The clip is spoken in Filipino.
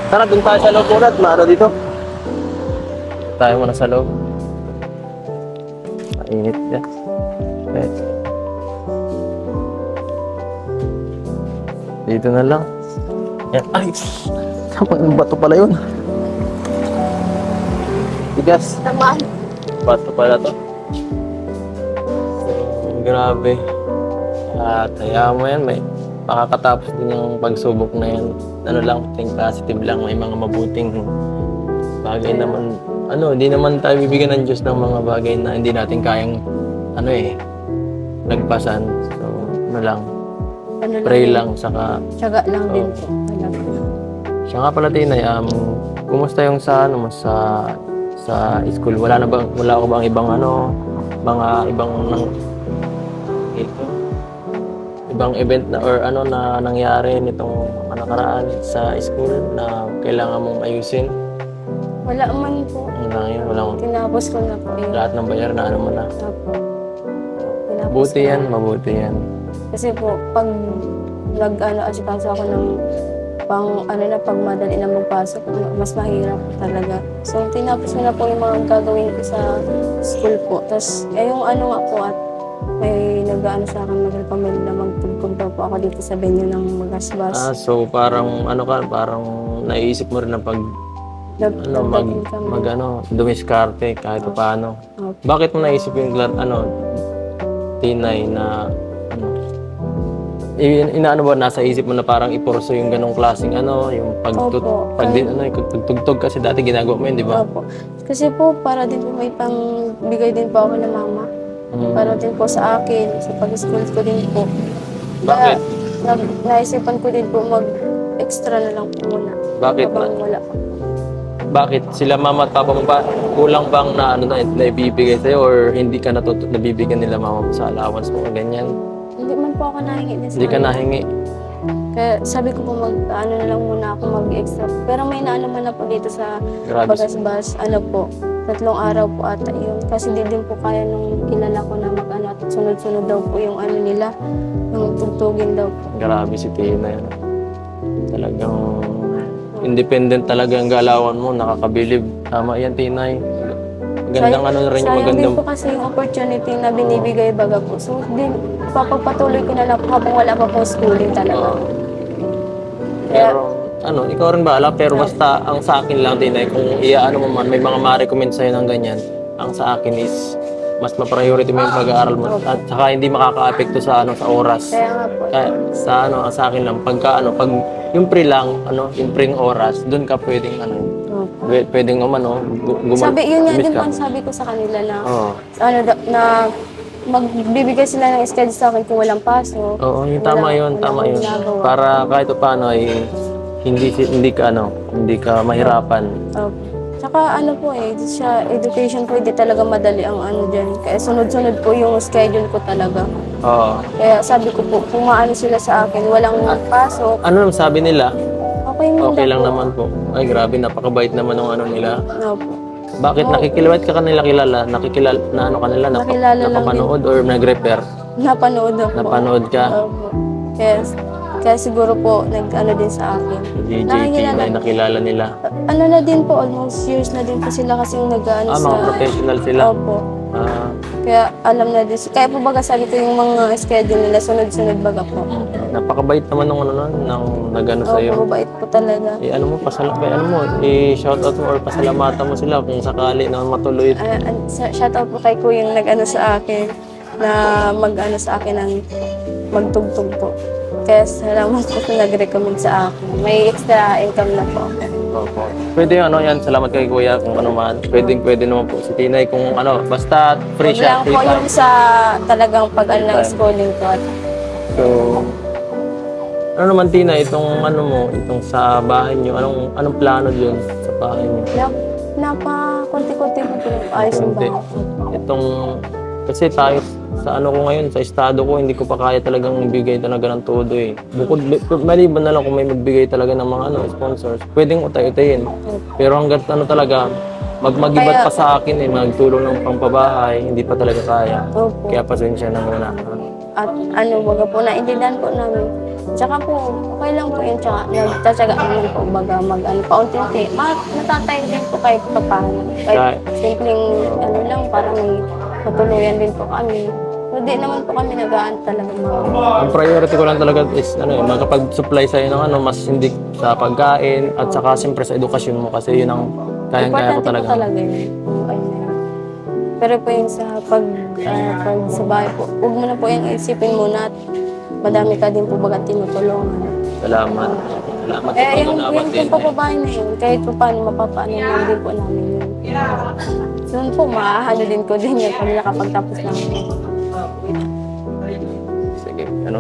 Tara, dun tayo sa loob muna at maano dito. Tayo muna sa loob. Mainit yan. Okay. Dito na lang. Yan. Ay! Ang bato pala yun. Tigas. Tamaan. Bato pala to. Grabe. At hayaan mo yan, may makakatapos din yung pagsubok na yan. Ano lang, think positive lang, may mga mabuting bagay naman. Ano, hindi naman tayo bibigyan ng Diyos ng mga bagay na hindi natin kayang, lagpasan. So, ano lang, Ano pray din, lang, saka, tiyaga lang din Oo. po. Talaga. siya nga pala Tinay, kumusta yung sa, sa school? Wala ka bang ibang mga ibang ibang event na or na nangyari nitong nakaraan sa school na kailangan mong ayusin? Wala man po. Wala yun, walang Tinapos ko na po yun. lahat ng bayar na mo na. Opo. Tinapos Mabuti ko yan, na. mabuti yan. Kasi po, pag asikaso ako ng pag madali na magpasok, mas mahirap talaga. So, tinapos ko na po yung mga gagawin ko sa school po. Tapos, yung nga po at may sa akin magpamilya na magtugtog daw po ako dito sa venue ng Magasbas. So parang parang naiisip mo rin na pag dumiskarte kahit paano. Okay. Bakit mo naisip yung Tinay na inaano ba nasa isip mo na parang ipurso yung ganong klaseng yung Opo. pagtugtog kasi dati ginagawa mo yun, di ba? Opo. Kasi po, para din po may pangbigay din po ako ng mama. Para din po sa akin, sa pag-school ko din po. Bakit? Kaya, naisipan ko din po mag-extra na lang po muna. Bakit Habang wala pa. Bakit sila mama at papa mo ba kulang bang na ibibigay sa'yo or hindi ka nabibigyan nila mama mo sa allowance mo ganyan? Hindi man po ako nahingi din sa Hindi ka kanila. nahingi. Kaya sabi ko po na lang muna ako mag-extra. Pero may naman na po dito sa Grabe. Bagasbas. 3 araw po ata yun. Kasi di din po kaya nung kilala ko na at sunod-sunod daw po yung nila. Yung tugtugin daw po. Grabe si Tina yan. Talagang independent talaga ang galawan mo, nakakabilib. Tama yan, Tinay. Magandang rin yung sayang magandang... din po kasi yung opportunity na binibigay baga po. So, papagpatuloy ko na lang po habang wala pa po schooling talaga. Kaya, Pero, ikaw rin bahala, pero basta ang sa akin lang, Tinay, kung iaano mo man, may mga ma-recommend sa'yo ng ganyan, ang sa akin is, mas ma-priority mo yung pag-aaral mo at saka hindi makaka-apekto sa sa oras. kaya nga po. Kaya sa akin lang pag yung pre lang, yung pre oras, doon ka pwedeng Opo. pwedeng Sabi, yun nga gumis din ka. po ang sabi ko sa kanila na, Oo. na magbibigay sila ng schedule sa akin kung walang pasok. Oo, yung tama yun, wala tama akong yun. ginagawa. Para kahit paano ay hindi ka mahirapan. Opo. Tsaka po sa education po, hindi talaga madali ang dyan. Kaya sunod-sunod po yung schedule ko talaga. Oo. Kaya sabi ko po, kung maano sila sa akin, walang pasok, Ano naman sabi nila? Okay lang po. naman po. Ay grabe, napakabait naman ng nila. Opo. Bakit nakikilala ka kanila kilala? Nakikilala na kanila? Nakilala lang Napapanood or nag-repair? Napanood ako. Napanood ka? Opo. Kaya siguro po, din sa akin. Si Nakikilala. JT na nakilala nila. Na din po, almost years na din po sila kasi yung nag-ano sa... Mga professional sila. Opo. Ah, Kaya alam na din. Kaya po baga sabi ko yung mga schedule nila, sunod-sunod baga po. napakabait naman ng nagano sa iyo. Opo, mabait po talaga. I-shoutout mo or pasalamatan mo sila kung sakali na matuloy. Shoutout po kay Kuya yung nag-ano sa akin, na mag-ano sa akin ng magtugtog po. Kaya salamat po kung nag-recommend sa akin. May extra income na po. Opo. Pwede yan, salamat kay Kuya kung ano man. Pwede naman po si Tinay kung basta free Huwag siya, lang free po time. yung sa talagang pag-ano ng time. schooling ko. So, ano naman Tina, itong sa bahay niyo, anong plano diyon sa bahay niyo? Konti-konti po ayos yung Konti. bahay. Kasi tayo sa ko ngayon, sa estado ko, hindi ko pa kaya talagang bigay talaga ng todo eh. Maliban na lang kung may magbigay talaga ng mga sponsors, pwedeng utay-utayin. Pero hanggat talaga, mag-ibat pa sa akin magtulong ng pangpabahay, hindi pa talaga kaya. Opo. Kaya pasensya na muna. At baga po, naintindihan po namin. Tsaka po, okay lang po yun. Tsaka nagtsatsaga naman po, baga paunti-unti. Natatay din po kahit papaano. Kahit simpleng lang, parang may matuluyan din po kami. So, di naman po kami nag-aan talaga. Ang priority ko lang talaga is makapag-supply sa'yo ng mas hindi sa pagkain at saka siyempre sa edukasyon mo kasi yun ang kayang-kaya ko Importante talaga. po talaga yun. Pero po yung sa pag sa bahay po, huwag mo na po yung isipin muna at madami ka din po baga tinutulungan. Salamat. Salamat sa Yung pagkakataon din. pong papabahay na yun, kahit pa paano mapapaano lang din po namin yun. Soon po, maahalo din ko din yun pag nakapagtapos lang. Sige, ano